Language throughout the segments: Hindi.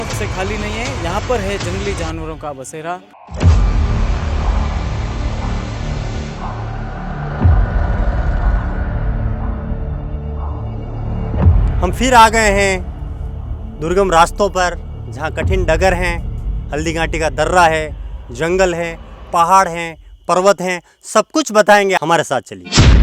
से खाली नहीं है, यहाँ पर है जंगली जानवरों का बसेरा। हम फिर आ गए हैं दुर्गम रास्तों पर, जहाँ कठिन डगर हैं, हल्दी घाटी का दर्रा है, जंगल है, पहाड़ हैं, पर्वत हैं, सब कुछ बताएंगे। हमारे साथ चलिए।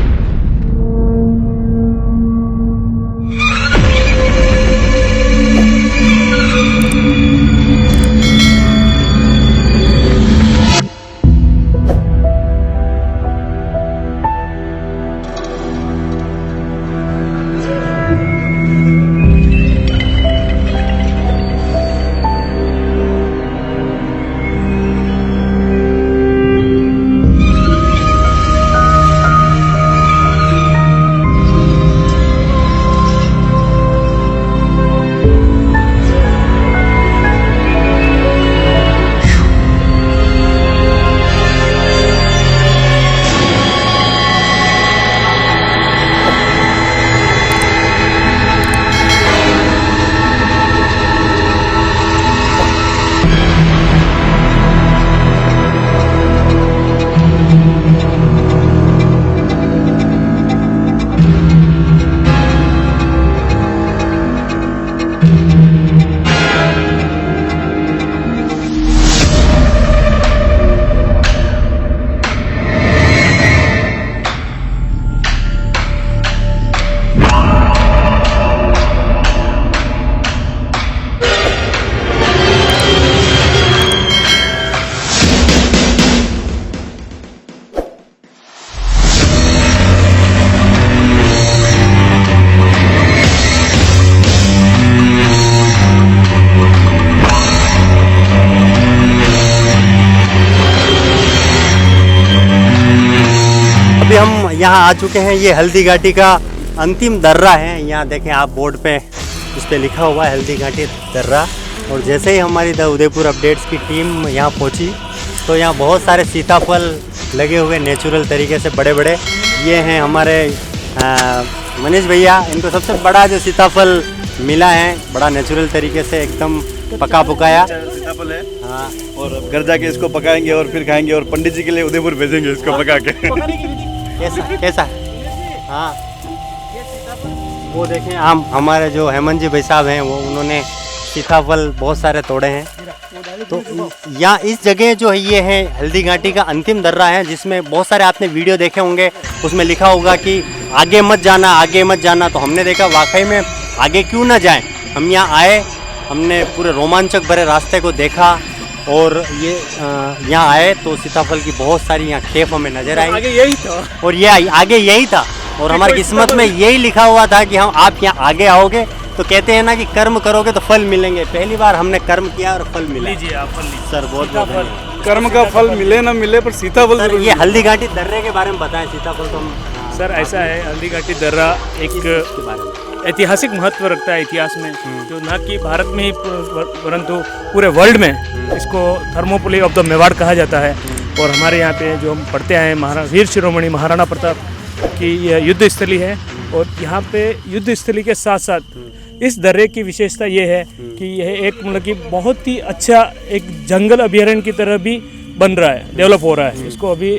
अभी हम यहाँ आ चुके हैं। ये हल्दी घाटी का अंतिम दर्रा है। यहाँ देखें आप बोर्ड पे, उस पर लिखा हुआ है हल्दी घाटी दर्रा। और जैसे ही हमारी द उदयपुर अपडेट्स की टीम यहाँ पहुँची तो यहाँ बहुत सारे सीताफल लगे हुए नेचुरल तरीके से, बड़े बड़े। ये हैं हमारे मनीष भैया, इनको सबसे बड़ा जो सीताफल मिला है, बड़ा नेचुरल तरीके से एकदम पका पुकाया सीताफल है। हाँ, और अब घर जाके इसको पकाएंगे और फिर खाएंगे और पंडित जी के लिए उदयपुर भेजेंगे इसको पका के। कैसा कैसा? हाँ, वो देखें हम हमारे जो हेमंत जी भाई साहब हैं, वो उन्होंने सीताफल बहुत सारे तोड़े हैं। तो यहाँ इस जगह जो है ये है हल्दी घाटी का अंतिम दर्रा है, जिसमें बहुत सारे आपने वीडियो देखे होंगे, उसमें लिखा होगा कि आगे मत जाना, आगे मत जाना। तो हमने देखा वाकई में आगे क्यों ना जाएं। हम यहाँ आए, हमने पूरे रोमांचक भरे रास्ते को देखा और ये यहाँ आए तो सीताफल की बहुत सारी यहाँ खेप हमें नजर आई। आगे यही था और ये आगे यही था और हमारी किस्मत में यही लिखा हुआ था कि हम आप यहाँ आगे आओगे। तो कहते हैं ना कि कर्म करोगे तो फल मिलेंगे। पहली बार हमने कर्म किया और फल मिला। लीजिए आप फल लीजिए। सर बहुत बहुत कर्म का फल मिले ना मिले, पर सीताफल सर, जरूर ये हल्दी घाटी दर्रे के बारे में बताएं। सीताफल तो हम सर ऐसा है, हल्दी घाटी दर्रा एक के बारे में ऐतिहासिक महत्व रखता है इतिहास में, जो न कि भारत में ही परंतु पूरे वर्ल्ड में इसको थर्मोपली ऑफ द मेवाड़ कहा जाता है। और हमारे यहाँ पे जो हम पढ़ते आए, वीर शिरोमणि महाराणा प्रताप की यह युद्ध स्थली है। और यहाँ पे युद्ध स्थली के साथ साथ इस दर्रे की विशेषता ये है कि यह एक मतलब कि बहुत ही अच्छा एक जंगल अभयारण्य की तरह भी बन रहा है, डेवलप हो रहा है। इसको अभी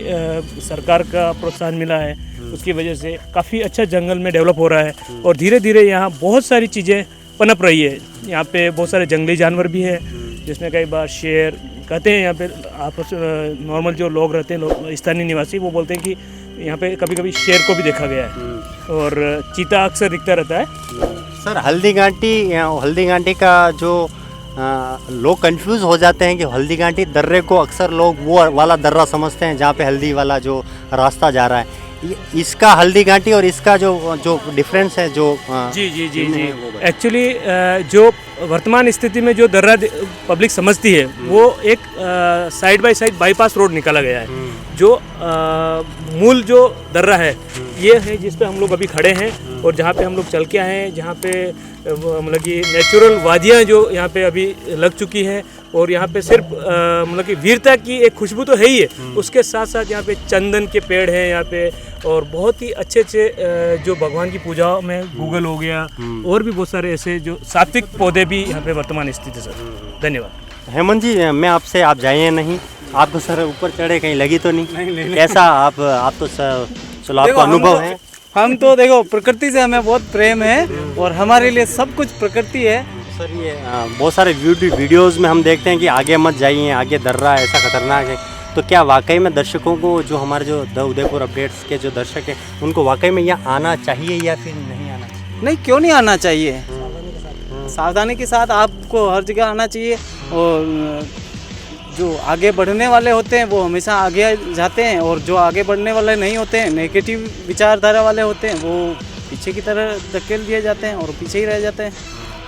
सरकार का प्रोत्साहन मिला है, उसकी वजह से काफ़ी अच्छा जंगल में डेवलप हो रहा है। और धीरे धीरे यहाँ बहुत सारी चीज़ें पनप रही है। यहाँ पे बहुत सारे जंगली जानवर भी हैं, जिसमें कई बार शेर कहते हैं। यहाँ पे आपस नॉर्मल जो लोग रहते हैं, स्थानीय निवासी, वो बोलते हैं कि यहाँ पे कभी कभी शेर को भी देखा गया है और चीता अक्सर दिखता रहता है। सर हल्दी घाटी का जो लोग कंफ्यूज हो जाते हैं कि हल्दी घाटी दर्रे को अक्सर लोग वो वाला दर्रा समझते हैं जहाँ पे हल्दी वाला जो रास्ता जा रहा है। इसका हल्दी घाटी और इसका जो डिफरेंस है, जो जी जी जी जी एक्चुअली जो वर्तमान स्थिति में जो दर्रा पब्लिक समझती है, वो एक side by side bypass road निकाला गया है। जो मूल जो दर्रा है ये है जिस पे हम लोग अभी खड़े हैं और जहाँ पे हम लोग चल के आए हैं, जहाँ पे मतलब कि नेचुरल वादियाँ जो यहाँ पे अभी लग चुकी हैं, और यहाँ पे सिर्फ मतलब कि वीरता की एक खुशबू तो है ही है, उसके साथ साथ यहाँ पे चंदन के पेड़ हैं यहाँ पे, और बहुत ही अच्छे अच्छे जो भगवान की पूजा में गूगल हो गया, और भी बहुत सारे ऐसे जो सात्विक पौधे भी यहाँ पे वर्तमान स्थित है सर। धन्यवाद। हेमंत जी, मैं आपसे, आप जाइए नहीं, आपको सर ऊपर चढ़े कहीं लगी तो नहीं? कैसा आप तो चलो आपको अनुभव है। हम तो देखो प्रकृति से हमें बहुत प्रेम है और हमारे लिए सब कुछ प्रकृति है। सर ये बहुत सारे वीडियोस में हम देखते हैं कि आगे मत जाइए, आगे दर्रा ऐसा खतरनाक है, तो क्या वाकई में दर्शकों को, जो हमारे जो द उदयपुर अपडेट्स के जो दर्शक हैं, उनको वाकई में यहाँ आना चाहिए या फिर नहीं आना चाहिए? नहीं, क्यों नहीं आना चाहिए, सावधानी के साथ आपको हर जगह आना चाहिए। और जो आगे बढ़ने वाले होते हैं वो हमेशा आगे जाते हैं, और जो आगे बढ़ने वाले नहीं होते हैं, नेगेटिव विचारधारा वाले होते हैं, वो पीछे की तरह धकेल दिए जाते हैं और पीछे ही रह जाते हैं।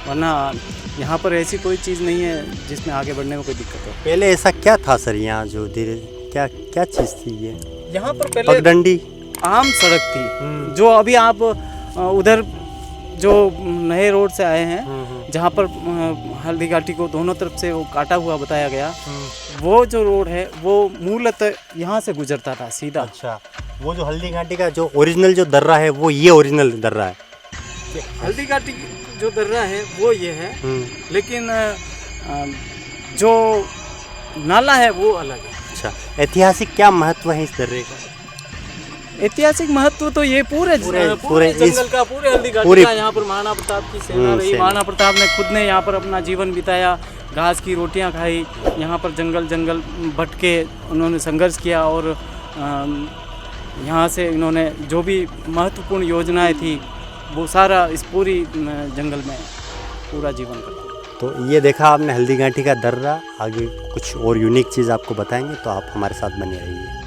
वरना यहाँ पर ऐसी कोई चीज़ नहीं है जिसमें आगे बढ़ने में कोई दिक्कत हो। पहले ऐसा क्या था सर यहाँ, जो धीरे क्या क्या चीज़ थी ये? यहाँ पर पहले पगडंडी आम सड़क थी, जो अभी आप उधर जो नए रोड से आए हैं, जहाँ पर हल्दी घाटी को दोनों तरफ से वो काटा हुआ बताया गया, वो जो रोड है वो मूलतः यहाँ से गुजरता था सीधा। अच्छा, वो जो हल्दी घाटी का जो ओरिजिनल जो दर्रा है वो ये ओरिजिनल दर्रा है? हल्दी घाटी जो दर्रा है वो ये है, लेकिन जो नाला है वो अलग है। अच्छा, ऐतिहासिक क्या महत्व है इस दर्रे का? ऐतिहासिक महत्व तो ये पूरे जंगल का, पूरे हल्दी घाटी का, यहाँ पर महाराणा प्रताप की सेना रही। महाराणा प्रताप ने खुद ने यहाँ पर अपना जीवन बिताया, घास की रोटियाँ खाई, यहाँ पर जंगल भटके उन्होंने संघर्ष किया, और यहाँ से इन्होंने जो भी महत्वपूर्ण योजनाएं थी वो सारा इस पूरी जंगल में पूरा जीवन करते। तो ये देखा आपने हल्दी घाटी का दर्रा, आगे कुछ और यूनिक चीज़ आपको बताएंगे, तो आप हमारे साथ बने रहिए।